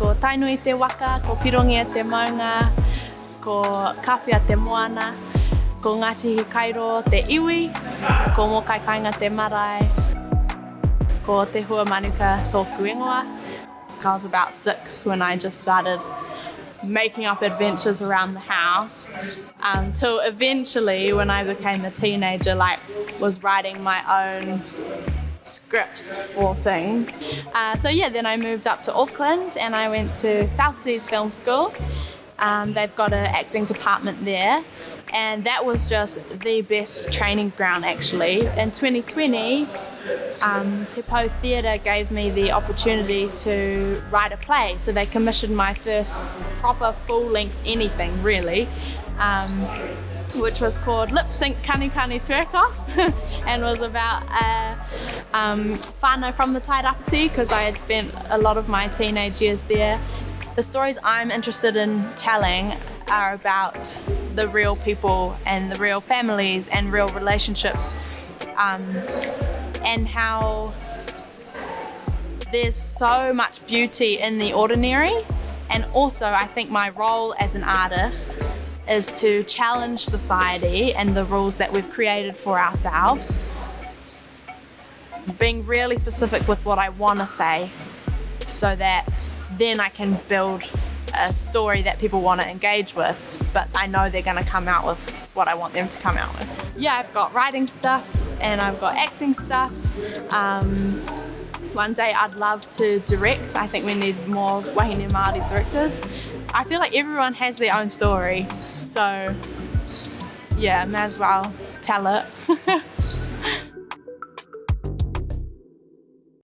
Ko tainui te waka, ko pirongi e te maunga, ko kawhia te moana, ko Ngāti Kairo te iwi, ko Mokaikainga te marae, ko te Huamanuka tōku ingoa. I was about 6 when I just started making up adventures around the house, till eventually when I became a teenager, was writing my own scripts for things. Then I moved up to Auckland and I went to South Seas Film School. They've got an acting department there, and that was just the best training ground actually. In 2020, Te Pou Theatre gave me the opportunity to write a play, so they commissioned my first proper full-length anything really, which was called Lip Sync Kani Kani Tueka and was about whānau from the Tairapiti, because I had spent a lot of my teenage years there. The stories I'm interested in telling are about the real people and the real families and real relationships, and how there's so much beauty in the ordinary. And also I think my role as an artist is to challenge society and the rules that we've created for ourselves, being really specific with what I want to say, so that then I can build a story that people want to engage with, but I know they're going to come out with what I want them to come out with. Yeah, I've got writing stuff and I've got acting stuff. One day I'd love to direct. I think we need more wahine Māori directors. I feel like everyone has their own story, so yeah, may as well tell it.